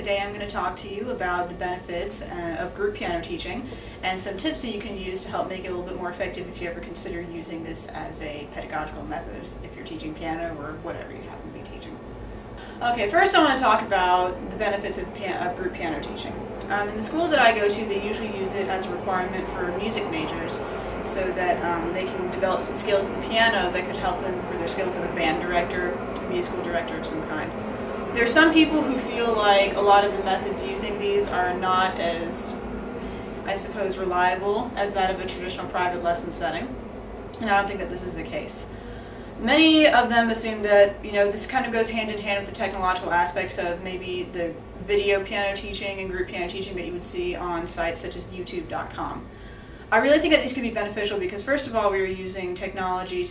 Today I'm going to talk to you about the benefits of group piano teaching and some tips that you can use to help make it a little bit more effective if you ever consider using this as a pedagogical method if you're teaching piano or whatever you happen to be teaching. Okay, first I want to talk about the benefits of group piano teaching. In the school that I go to, they usually use it as a requirement for music majors so that they can develop some skills in the piano that could help them for their skills as a band director, musical director of some kind. There are some people who feel like a lot of the methods using these are not as, I suppose, reliable as that of a traditional private lesson setting, and I don't think that this is the case. Many of them assume that, this kind of goes hand in hand with the technological aspects of maybe the video piano teaching and group piano teaching that you would see on sites such as YouTube.com. I really think that these could be beneficial because, first of all, we were using technology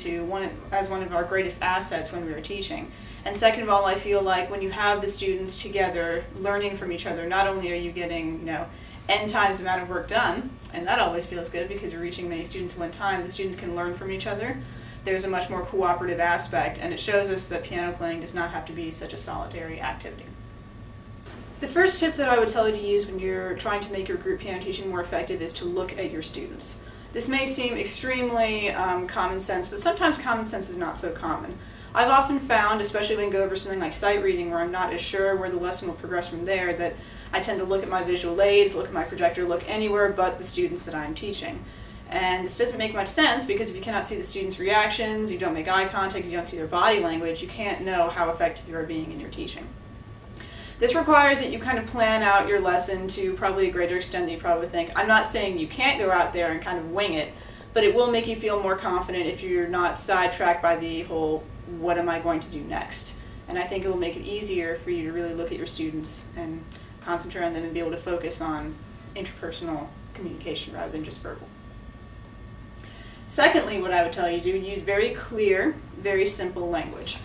as one of our greatest assets when we were teaching. And second of all, I feel like when you have the students together learning from each other, not only are you getting, n times the amount of work done, and that always feels good because you're reaching many students at one time, the students can learn from each other. There's a much more cooperative aspect, and it shows us that piano playing does not have to be such a solitary activity. The first tip that I would tell you to use when you're trying to make your group piano teaching more effective is to look at your students. This may seem extremely common sense, but sometimes common sense is not so common. I've often found, especially when I go over something like sight reading where I'm not as sure where the lesson will progress from there, that I tend to look at my visual aids, look at my projector, look anywhere but the students that I'm teaching. And this doesn't make much sense because if you cannot see the students' reactions, you don't make eye contact, you don't see their body language, you can't know how effective you are being in your teaching. This requires that you kind of plan out your lesson to probably a greater extent than you probably think. I'm not saying you can't go out there and kind of wing it, but it will make you feel more confident if you're not sidetracked by the whole, what am I going to do next? And I think it will make it easier for you to really look at your students and concentrate on them and be able to focus on interpersonal communication rather than just verbal. Secondly, what I would tell you to do, use very clear, very simple language.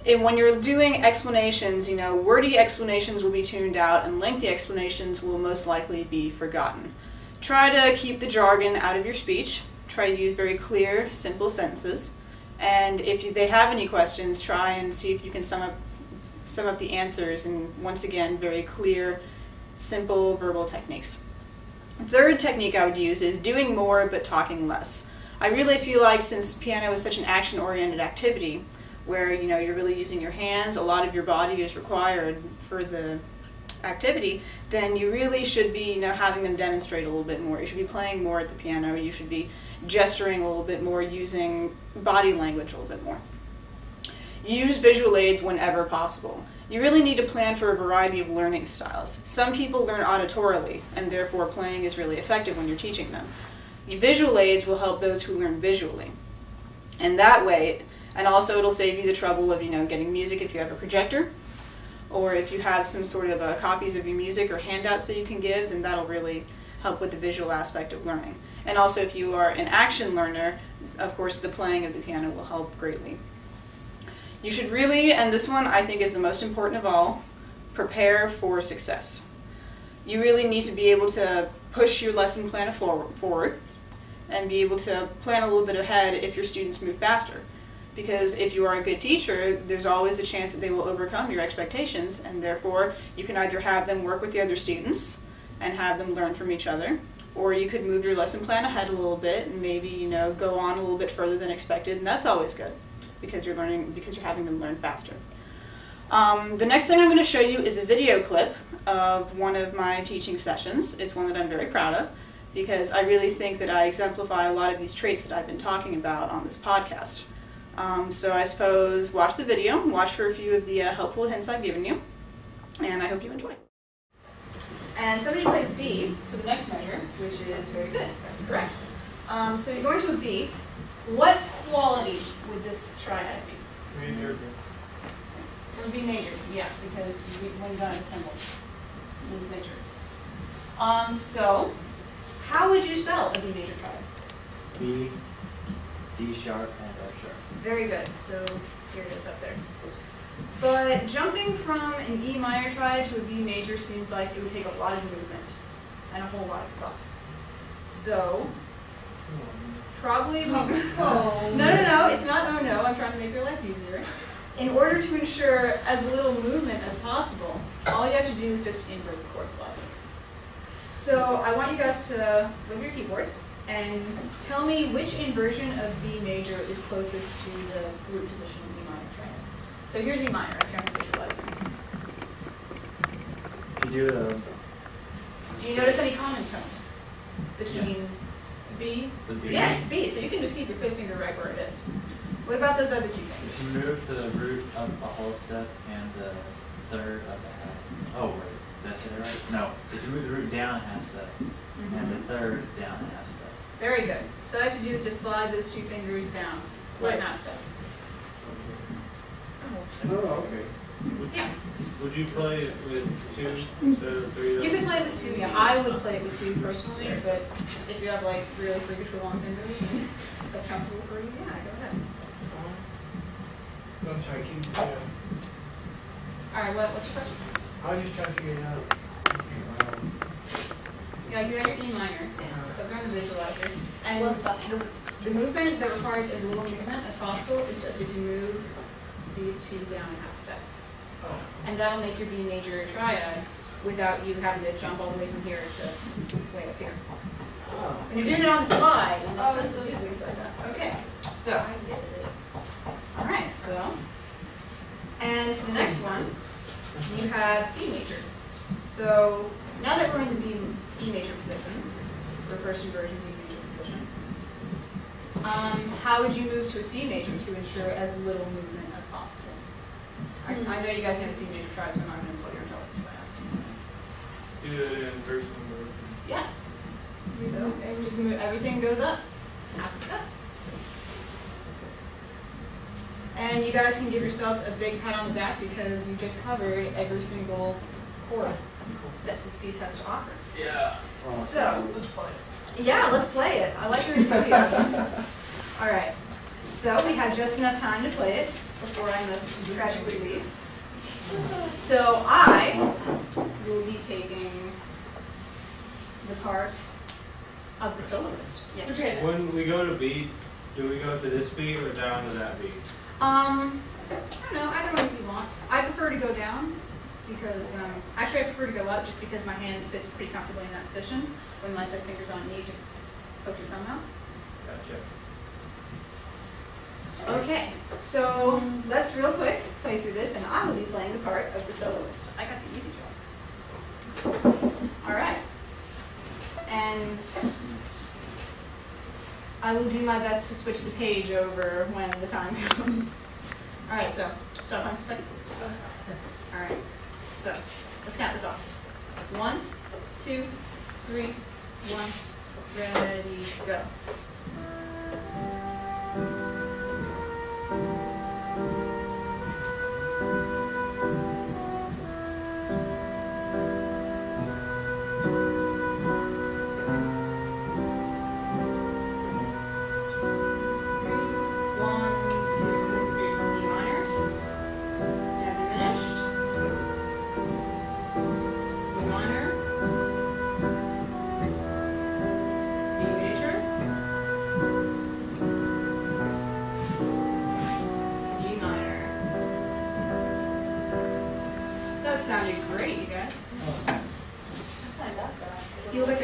And when you're doing explanations, wordy explanations will be tuned out and lengthy explanations will most likely be forgotten. Try to keep the jargon out of your speech. Try to use very clear, simple sentences. And if they have any questions, try and see if you can sum up the answers in, once again, very clear, simple verbal techniques. Third technique I would use is doing more but talking less. I really feel like since piano is such an action-oriented activity, where you're really using your hands, a lot of your body is required for the activity, then you really should be having them demonstrate a little bit more. You should be playing more at the piano, you should be gesturing a little bit more, using body language a little bit more. Use visual aids whenever possible. You really need to plan for a variety of learning styles. Some people learn auditorily, and therefore playing is really effective when you're teaching them. The visual aids will help those who learn visually. And that way, and also it'll save you the trouble of getting music if you have a projector, or if you have some sort of copies of your music or handouts that you can give, then that'll really help with the visual aspect of learning. And also if you are an action learner, of course the playing of the piano will help greatly. You should really, and this one I think is the most important of all, prepare for success. You really need to be able to push your lesson plan forward and be able to plan a little bit ahead if your students move faster. Because if you are a good teacher, there's always a chance that they will overcome your expectations, and therefore you can either have them work with the other students and have them learn from each other, or you could move your lesson plan ahead a little bit and maybe go on a little bit further than expected, and that's always good because you're having them learn faster. The next thing I'm going to show you is a video clip of one of my teaching sessions. It's one that I'm very proud of because I really think that I exemplify a lot of these traits that I've been talking about on this podcast. So I suppose watch the video, watch for a few of the helpful hints I've given you, and I hope you enjoy. And somebody played B for the next measure, which is very good. That's correct. So you're going to a B. What quality would this triad be? Major. It would be major, yeah, because when you're done assembled, it means major. So how would you spell a B major triad? B, D sharp, and F sharp. Very good. So here it is up there. But jumping from an E minor triad to a B major seems like it would take a lot of movement and a whole lot of thought. So probably no, it's not oh no, I'm trying to make your life easier. in order to ensure as little movement as possible, all you have to do is just invert the chord slightly. So I want you guys to look at your keyboards and tell me which inversion of B major is closest to the root position of E minor triad. So here's E minor, if you're on the visualizer. You do a. Do you notice any common tones between B? The B. Yes, B. So you can just keep your fifth finger right where it is. What about those other two You fingers? move the root up a whole step and the third up a half step. Oh wait, did I say that right? No. Did you move the root down a half step and the third down a half step? Very good. So all I have to do is just slide those two fingers down, one half step. Oh, okay. Yeah. Would you play it with two instead of three? You can play it with two. Yeah, I would play it with two personally, but if you have like really freakishly long fingers and that's comfortable for you, yeah, go ahead. I'm sorry, keep, All right. What's your question? I was just trying to figure it out. Yeah, you have your E minor. So they're on the visualizer. And the movement that requires as little movement as possible is just if you move these two down a half step. Oh. And that'll make your B major triad without you having to jump all the way from here to way up here. Oh. When you're doing it on the fly, you know, sense to do things like that. Okay, so. All right, so. And for the next one, you have C major. So now that we're in the E major position, or first inversion B major position, how would you move to a C major to ensure as little movement as possible? I know you guys never C major triad, so I'm not going to insult your intelligence by asking. Do it in person or? Yes. So just move, everything goes up, half a step. And you guys can give yourselves a big pat on the back because you just covered every single chord that this piece has to offer. Yeah. So, let's play it. yeah, let's play it. I like your enthusiasm. All right. So we have just enough time to play it before I must tragically leave. So I will be taking the part of the soloist. Yes. When we go to beat, do we go to this beat or down to that beat? I don't know, either one if you want. I prefer to go down because, actually I prefer to go up just because my hand fits pretty comfortably in that position. When my fifth finger's on knee, just poke your thumb out. Gotcha. Okay, so let's real quick play through this and I will be playing the part of the soloist. I got the easy job. All right. And I will do my best to switch the page over when the time comes. All right, so stop on for a second. All right, so let's count this off. 1, 2, 3, 1, ready, go. Sounded great, you guys. You look like